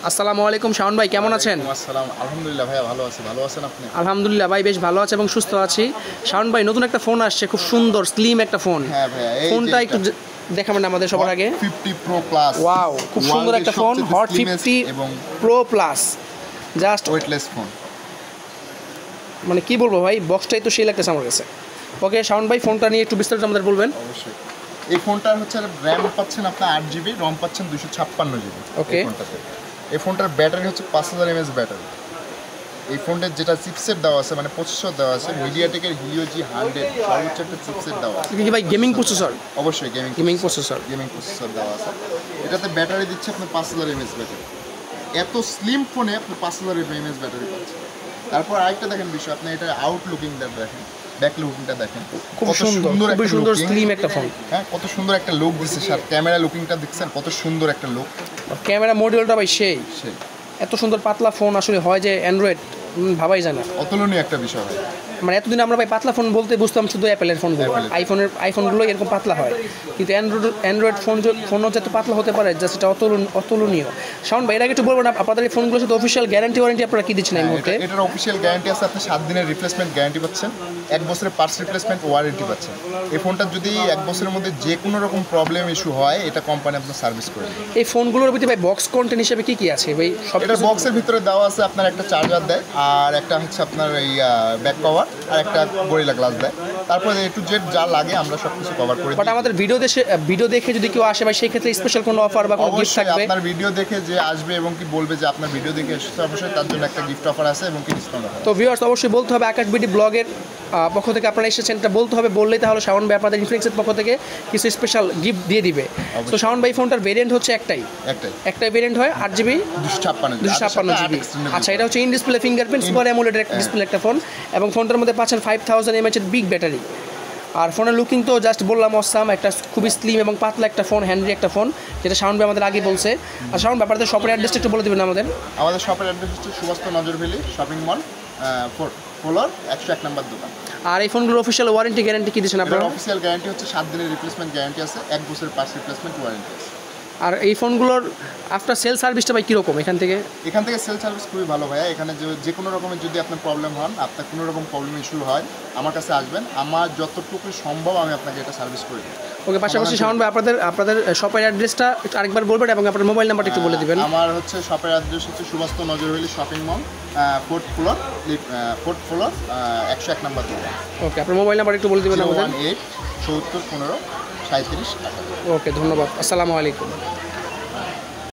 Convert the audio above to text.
আসসালামু আলাইকুম শাওন ভাই, কেমন আছেন? আসসালাম, আলহামদুলিল্লাহ ভাইয়া ভালো আছি। ভালো আছেন আপনি? আলহামদুলিল্লাহ ভাই, বেশ ভালো আছে এবং সুস্থ আছি। শাওন ভাই, নতুন একটা ফোন আসছে, খুব সুন্দর স্লিম একটা ফোন। হ্যাঁ ভাইয়া, এই ফোনটা একটু দেখাবেন আমাদের সবার আগে। 50 Pro Plus, ওয়াও, খুব সুন্দর একটা ফোন, হট 50 এবং Pro Plus, just weightless phone. মানে কি বলবো ভাই, বক্সটাই তো সেই লাগতেছে আমার কাছে। ওকে শাওন ভাই, ফোনটা নিয়ে একটু বিস্তারিত আমাদের বলবেন। অবশ্যই। এই ফোনটার হচ্ছে র্যাম পাচ্ছেন আপনার 8GB, রম পাচ্ছেন 256GB। ওকে। এই ফোনটার ব্যাটারি হচ্ছে 5000 mAh ব্যাটারি। এই ফোনটার যেটা চিপসেট দেওয়া আছে, মানে প্রসেসর দেওয়া আছে, মিডিয়াটেকের Helio G100 সর্বোচ্চ একটা চিপসেট দেওয়া আছে। কি ভাই, গেমিং প্রসেসর? অবশ্যই গেমিং প্রসেসর দেওয়া আছে। এটাতে ব্যাটারি দিচ্ছে আপনার 5000 mAh ব্যাটারি। এত স্লিম ফোনে আপনি 5000 mAh ব্যাটারি পাচ্ছেন। তারপর আরেকটা দেখেন বিষয়, আপনি এটা আউটলুকিংটা দেখেন, ব্যাক লুকিংটা দেখেন, খুব সুন্দর, খুব সুন্দর স্লিম একটা ফোন। হ্যাঁ, কত সুন্দর একটা লুক দিচ্ছে। স্যার ক্যামেরা লুকিংটা দেখছেন, কত সুন্দর একটা লুক। ক্যামেরা মডিউলটা ভাই সেই এত সুন্দর পাতলা ফোন আসলে হয় যে অ্যান্ড্রয়েড ভাবাই যায় না। অতুলনীয় একটা বিষয় হয়। মানে এতদিন আমরা ভাই পাতলা ফোন বলতে বুঝতাম শুধু অ্যাপেলের ফোনগুলো, আইফোনগুলো এরকম পাতলা হয়, কিন্তু অ্যান্ড্রয়েড ফোনও যত পাতলা হতে পারে, জাস্ট এটা অতুলনীয়। শাওন ভাই, এর আগে একটু বলবেন আপনাদের এই ফোনগুলোর সাথে অফিসিয়াল গ্যারান্টি ওয়ারেন্টি আপনারা কি দিচ্ছেন এই মুহূর্তে? এটার অফিসিয়াল গ্যারান্টি আছে, আপনি 7 দিনের রিপ্লেসমেন্ট গ্যারান্টি পাচ্ছেন, 1 বছরের পার্টস রিপ্লেসমেন্ট ওয়ারেন্টি পাচ্ছেন। এই ফোনটা যদি 1 বছরের মধ্যে যে কোনো রকম প্রবলেম ইস্যু হয়, এটা কোম্পানি আপনার সার্ভিস করে দেবে। এই ফোনগুলোর ভিতরে ভাই বক্স কন্টেন্ট হিসেবে কি কি আছে ভাই? এটা বক্সের ভিতরে দেওয়া আছে আপনার একটা চার্জার দেয়, আর একটা হচ্ছে আপনার এই ব্যাক কভার, আর একটা গরিলা গ্লাস দেয়। তারপরে A to Z যা লাগে আমরা সব কিছু কভার করে দিই। বাট আমাদের ভিডিও দেখে যদি কেউ আসে ভাই, সেই ক্ষেত্রে স্পেশাল কোনো অফার বা কোনো গিফট থাকবে? আপনার ভিডিও দেখে যে আসবে এবং কি বলবে যে আপনার ভিডিও দেখে এসেছে, অবশ্যই তার জন্য একটা গিফট অফার আছে এবং কি ডিসকাউন্ট অফার। তো ভিউয়ার্স, অবশ্যই বলতে হবে আকাশ বিডি ব্লগের পক্ষ থেকে আপনারা এসেছেন, এটা বলতে হবে, বললেই তাহলে শাওন ভাই আপনাদের ইনফ্লুয়েন্সের পক্ষ থেকে কিছু স্পেশাল গিফট দিয়ে দিবে। তো শাওন ভাই, ফোনটার ভেরিয়েন্ট হচ্ছে একটাই ভেরিয়েন্ট হয় 8GB 256GB। আচ্ছা, এটা হচ্ছে in display fingerprint super AMOLED display একটা ফোন, এবং ফোনটার মধ্যে পাচ্ছেন 5000 mAh এর বিগ ব্যাটারি। আর ফোনের লুকিং তো জাস্ট বললাম অসাম, একটা খুবই স্লিম এবং পাতলা একটা ফোন, হ্যান্ডি একটা ফোন, যেটা শাওন ভাই আমাদের আগে বলছে। আর শাওন, ব্যাপারে শপের অ্যাড্রেসটা একটু বলে দেবেন আমাদের। আমাদের শপের অ্যাড্রেস হচ্ছে Subastu Nazar Valley shopping mall, 4 floor 101 নম্বর দোকান। আর এই ফোনগুলোর অফিসিয়াল ওয়ারেন্টি গ্যারান্টি কি দিচ্ছেন আপনারা? অফিসিয়াল গ্যারান্টি হচ্ছে 7 দিনের রিপ্লেসমেন্ট গ্যারান্টি আছে, 1 বছরের পার্টস রিপ্লেসমেন্ট ওয়ারেন্টি আছে। আর এই ফোনগুলোর আফটার সেল সার্ভিসটা ভাই কীরকম এখান থেকে? সেল সার্ভিস খুবই ভালো ভাইয়া। এখানে যে কোনো রকমের যদি আপনার প্রবলেম হন, আপনার কোনো রকম প্রবলেম ইস্যু হয়, আমার কাছে আসবেন, আমার যতটুকু সম্ভব আমি আপনাকে এটা সার্ভিস করে দিই। ওকে, পাশাপাশি শাওন ভাই আপনাদের শপের অ্যাড্রেসটা একটু আরেকবার বলবেন এবং আপনার মোবাইল নাম্বারটা একটু বলে দিবেন। আমার হচ্ছে শপের অ্যাড্রেস হচ্ছে Subastu Nazar Valley shopping mall, 4th floor 101 নম্বর দোকান। ওকে, আপনার মোবাইল নাম্বার একটু বলে দিবেন আমাদের। 018 70 15 37 টাকা। ওকে, ধন্যবাদ। আসসালামু আলাইকুম।